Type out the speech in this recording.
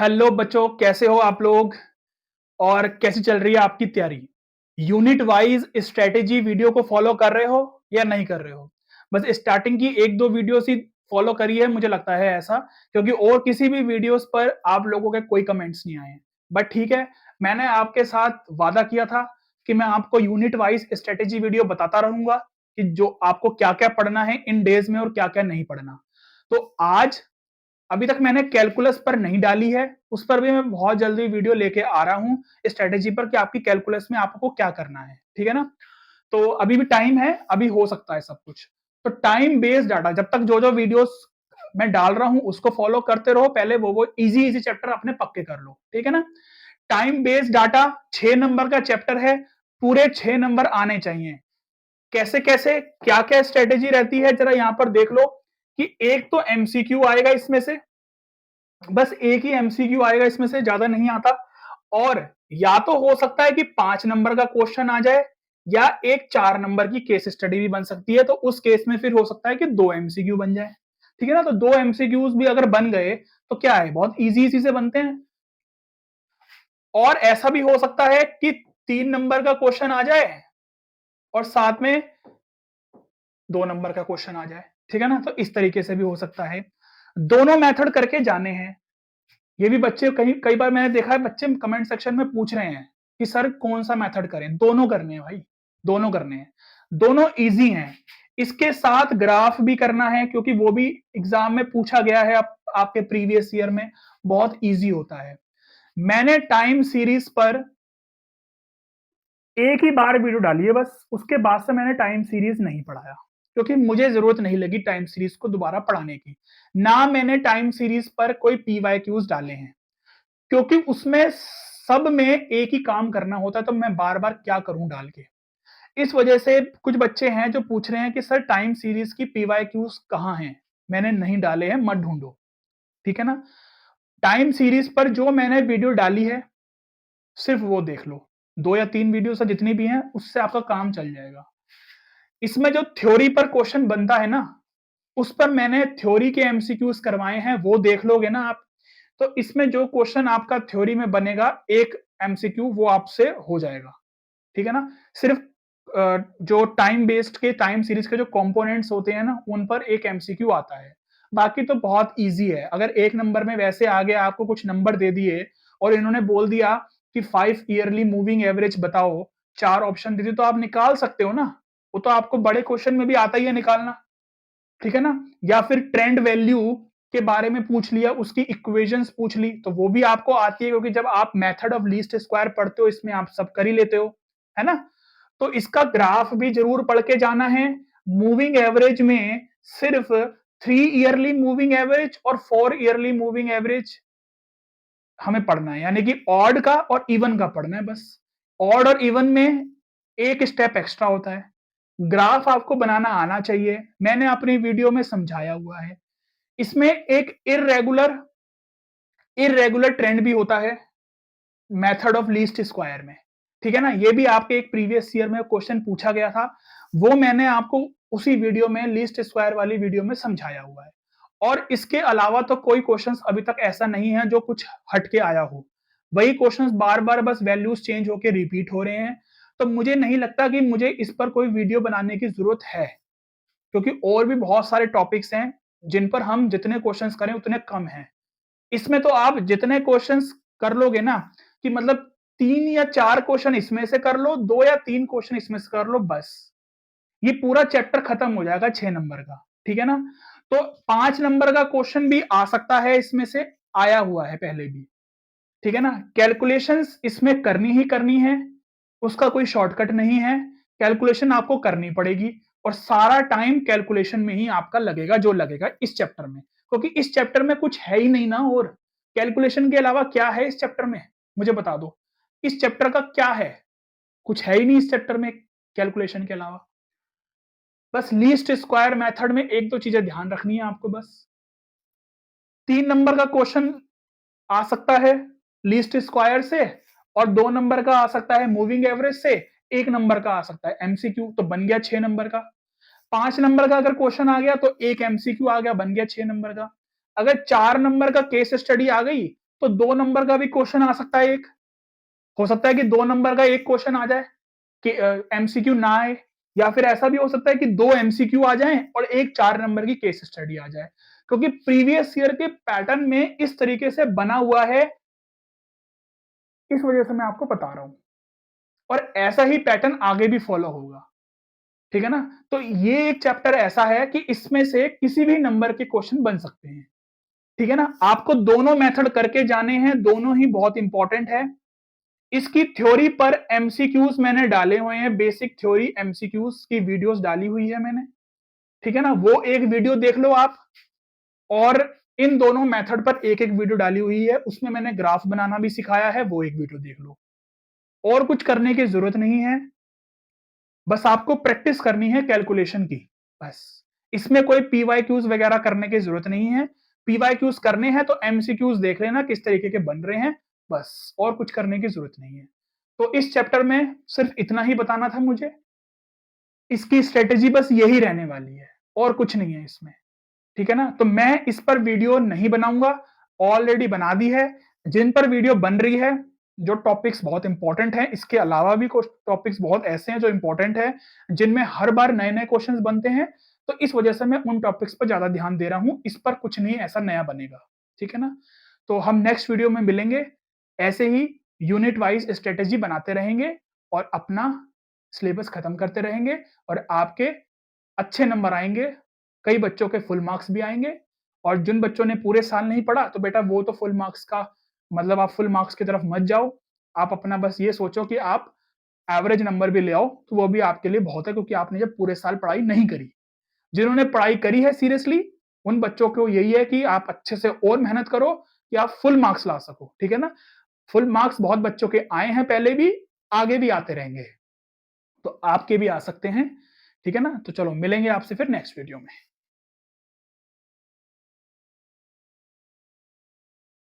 Hello बच्चों, कैसे हो आप लोग और कैसी चल रही है आपकी तैयारी? यूनिट वाइज स्ट्रेटेजी वीडियो को फॉलो कर रहे हो या नहीं कर रहे हो? बस स्टार्टिंग की एक दो वीडियोस ही फॉलो करी है, मुझे लगता है ऐसा, क्योंकि और किसी भी वीडियोस पर आप लोगों के कोई कमेंट्स नहीं आए हैं। बट ठीक है, मैंने आपके साथ वादा किया था कि मैं आपको यूनिट वाइज स्ट्रेटेजी वीडियो बताता रहूंगा कि जो आपको क्या क्या पढ़ना है इन डेज में और क्या क्या नहीं पढ़ना। तो आज अभी तक मैंने कैलकुलस पर नहीं डाली है, उस पर भी मैं बहुत जल्दी वीडियो लेके आ रहा हूं स्ट्रेटेजी पर कि आपकी कैलकुलस में आपको क्या करना है। ठीक है ना? तो अभी भी टाइम है, अभी हो सकता है सब कुछ। तो टाइम बेस्ड डाटा, जब तक जो जो वीडियोस मैं डाल रहा हूं उसको फॉलो करते रहो, पहले वो इजी इजी चैप्टर अपने पक्के कर लो। ठीक है ना? टाइम बेस्ड डाटा 6 नंबर का चैप्टर है, पूरे 6 नंबर आने चाहिए। कैसे कैसे क्या क्या स्ट्रेटेजी रहती है जरा यहां पर देख लो कि एक तो एमसीक्यू आएगा इसमें से, बस एक ही एमसीक्यू आएगा इसमें से, ज्यादा नहीं आता। और या तो हो सकता है कि 5 नंबर का क्वेश्चन आ जाए या एक 4 नंबर की केस स्टडी भी बन सकती है, तो उस केस में फिर हो सकता है कि 2 एमसीक्यू बन जाए। ठीक है ना? तो 2 एमसीक्यूज भी अगर बन गए तो क्या है, बहुत इजी इजी से बनते हैं। और ऐसा भी हो सकता है कि 3 नंबर का क्वेश्चन आ जाए और साथ में 2 नंबर का क्वेश्चन आ जाए। ठीक है ना? तो इस तरीके से भी हो सकता है। दोनों मेथड करके जाने हैं। ये भी बच्चे कई कई बार मैंने देखा है, बच्चे कमेंट सेक्शन में पूछ रहे हैं कि सर कौन सा मेथड करें। दोनों करने हैं भाई, दोनों करने हैं, दोनों इजी हैं। इसके साथ ग्राफ भी करना है क्योंकि वो भी एग्जाम में पूछा गया है, आपके प्रीवियस ईयर में बहुत इजी होता है। मैंने टाइम सीरीज पर एक ही बार वीडियो डाली है बस, उसके बाद से मैंने टाइम सीरीज नहीं पढ़ाया क्योंकि मुझे जरूरत नहीं लगी टाइम सीरीज को दोबारा पढ़ाने की। ना मैंने टाइम सीरीज पर कोई पीवाईक्यूज डाले हैं क्योंकि उसमें सब में एक ही काम करना होता है, तो मैं बार बार क्या करूं डाल के। इस वजह से कुछ बच्चे हैं जो पूछ रहे हैं कि सर टाइम सीरीज की पीवाईक्यूज कहाँ हैं? मैंने नहीं डाले हैं, मत ढूंढो। ठीक है ना? टाइम सीरीज पर जो मैंने वीडियो डाली है सिर्फ वो देख लो, 2 या 3 वीडियो से जितनी भी हैं उससे आपका काम चल जाएगा। इसमें जो थ्योरी पर क्वेश्चन बनता है ना, उस पर मैंने थ्योरी के एमसीक्यूज करवाए हैं, वो देख लोगे ना आप, तो इसमें जो क्वेश्चन आपका थ्योरी में बनेगा एक एमसीक्यू वो आपसे हो जाएगा। ठीक है ना? सिर्फ जो टाइम बेस्ड के टाइम सीरीज के जो कंपोनेंट्स होते हैं ना, उन पर एक एमसीक्यू आता है। बाकी तो बहुत इजी है। अगर 1 नंबर में वैसे आगे आपको कुछ नंबर दे दिए और इन्होंने बोल दिया कि 5 ईयरली मूविंग एवरेज बताओ, 4 ऑप्शन दे दिए, तो आप निकाल सकते हो ना। वो तो आपको बड़े क्वेश्चन में भी आता ही है निकालना। ठीक है ना? या फिर ट्रेंड वैल्यू के बारे में पूछ लिया, उसकी इक्वेशंस पूछ ली, तो वो भी आपको आती है क्योंकि जब आप मेथड ऑफ लीस्ट स्क्वायर पढ़ते हो इसमें आप सब कर ही लेते हो, है ना? तो इसका ग्राफ भी जरूर पढ़ के जाना है। मूविंग एवरेज में सिर्फ 3 ईयरली मूविंग एवरेज और 4 ईयरली मूविंग एवरेज हमें पढ़ना है, यानी कि ऑड का और इवन का पढ़ना है बस। ऑड और इवन में एक स्टेप एक्स्ट्रा होता है। ग्राफ आपको बनाना आना चाहिए, मैंने अपनी वीडियो में समझाया हुआ है। इसमें एक इररेगुलर इररेगुलर ट्रेंड भी होता है मेथड ऑफ लीस्ट स्क्वायर में। ठीक है ना? ये भी आपके एक प्रीवियस ईयर में क्वेश्चन पूछा गया था, वो मैंने आपको उसी वीडियो में, लीस्ट स्क्वायर वाली वीडियो में समझाया हुआ है। और इसके अलावा तो कोई क्वेश्चंस अभी तक ऐसा नहीं है जो कुछ हटके आया हो। वही क्वेश्चंस बार बार बस वैल्यूज चेंज होके रिपीट हो रहे हैं। तो मुझे नहीं लगता कि मुझे इस पर कोई वीडियो बनाने की जरूरत है, क्योंकि और भी बहुत सारे टॉपिक्स हैं जिन पर हम जितने क्वेश्चंस करें उतने कम हैं। इसमें तो आप जितने क्वेश्चंस कर लोगे ना, कि मतलब 3 या 4 क्वेश्चन इसमें से कर लो, 2 या 3 क्वेश्चन इसमें से कर लो, बस ये पूरा चैप्टर खत्म हो जाएगा 6 नंबर का। ठीक है ना? तो 5 नंबर का क्वेश्चन भी आ सकता है इसमें से, आया हुआ है पहले भी। ठीक है ना? कैलकुलेशंस इसमें करनी ही करनी है, उसका कोई शॉर्टकट नहीं है। कैलकुलेशन आपको करनी पड़ेगी और सारा टाइम कैलकुलेशन में ही आपका लगेगा, जो लगेगा इस चैप्टर में, क्योंकि इस चैप्टर में कुछ है ही नहीं ना। और कैलकुलेशन के अलावा क्या है इस चैप्टर में, मुझे बता दो। इस चैप्टर का क्या है? कुछ है ही नहीं इस चैप्टर में कैलकुलेशन के अलावा। बस लीस्ट स्क्वायर मेथड में एक दो चीजें ध्यान रखनी है आपको बस। 3 नंबर का क्वेश्चन आ सकता है लीस्ट स्क्वायर से, और 2 नंबर का आ सकता है मूविंग एवरेज से, 1 नंबर का आ सकता है एमसीक्यू, तो बन गया 6 नंबर का। 5 नंबर का अगर क्वेश्चन आ गया तो एक एमसीक्यू आ गया, बन गया 6 नंबर का। अगर 4 नंबर का केस स्टडी आ गई तो 2 नंबर का भी क्वेश्चन आ सकता है एक। हो सकता है कि 2 नंबर का एक क्वेश्चन आ जाए कि एमसीक्यू ना आए, या फिर ऐसा भी हो सकता है कि 2 एमसीक्यू आ जाएं और एक 4 नंबर की केस स्टडी आ जाए, क्योंकि प्रीवियस ईयर के पैटर्न में इस तरीके से बना हुआ है, इस वजह से मैं आपको बता रहा हूं। और ऐसा ही पैटर्न आगे भी फॉलो होगा, ठीक है ना? तो ये एक चैप्टर ऐसा है कि इसमें से किसी भी नंबर के क्वेश्चन बन सकते हैं, ठीक है ना? आपको दोनों मेथड करके जाने हैं, दोनों ही बहुत इंपॉर्टेंट है। इसकी थ्योरी पर एमसीक्यूज मैंने डाले हुए हैं, बेसिक थ्योरी एमसीक्यूज की वीडियोस डाली हुई है मैंने, ठीक है ना? वो एक वीडियो देख लो आप। और इन दोनों मेथड पर एक एक वीडियो डाली हुई है, उसमें मैंने ग्राफ बनाना भी सिखाया है, वो एक वीडियो देख लो। और कुछ करने की जरूरत नहीं है, बस आपको प्रैक्टिस करनी है कैलकुलेशन की, बस। इसमें कोई पीवाईक्यूज वगैरह करने की जरूरत नहीं है। पीवाईक्यूज करने हैं तो एमसीक्यूज देख लेना किस तरीके के बन रहे हैं, बस। और कुछ करने की जरूरत नहीं है। तो इस चैप्टर में सिर्फ इतना ही बताना था मुझे। इसकी स्ट्रेटेजी बस यही रहने वाली है, और कुछ नहीं है इसमें, ठीक है ना? तो मैं इस पर वीडियो नहीं बनाऊंगा, ऑलरेडी बना दी है। जिन पर वीडियो बन रही है, जो टॉपिक्स बहुत इंपॉर्टेंट हैं, इसके अलावा भी कुछ टॉपिक्स बहुत ऐसे हैं जो इंपॉर्टेंट है, जिनमें हर बार नए नए क्वेश्चंस बनते हैं, तो इस वजह से मैं उन टॉपिक्स पर ज्यादा ध्यान दे रहा हूं। इस पर कुछ नहीं ऐसा नया बनेगा, ठीक है ना? तो हम नेक्स्ट वीडियो में मिलेंगे, ऐसे ही यूनिट वाइज स्ट्रेटेजी बनाते रहेंगे और अपना सिलेबस खत्म करते रहेंगे, और आपके अच्छे नंबर आएंगे। कई बच्चों के फुल मार्क्स भी आएंगे, और जिन बच्चों ने पूरे साल नहीं पढ़ा तो बेटा वो तो फुल मार्क्स का मतलब आप फुल मार्क्स की तरफ मत जाओ। आप अपना बस ये सोचो कि आप एवरेज नंबर भी ले आओ, तो वो भी आपके लिए बहुत है, क्योंकि आपने जब पूरे साल पढ़ाई नहीं करी। जिन्होंने पढ़ाई करी है सीरियसली, उन बच्चों को यही है कि आप अच्छे से और मेहनत करो कि आप फुल मार्क्स ला सको, ठीक है ना? फुल मार्क्स बहुत बच्चों के आए हैं पहले भी, आगे भी आते रहेंगे, तो आपके भी आ सकते हैं, ठीक है ना? तो चलो मिलेंगे आपसे फिर नेक्स्ट वीडियो में।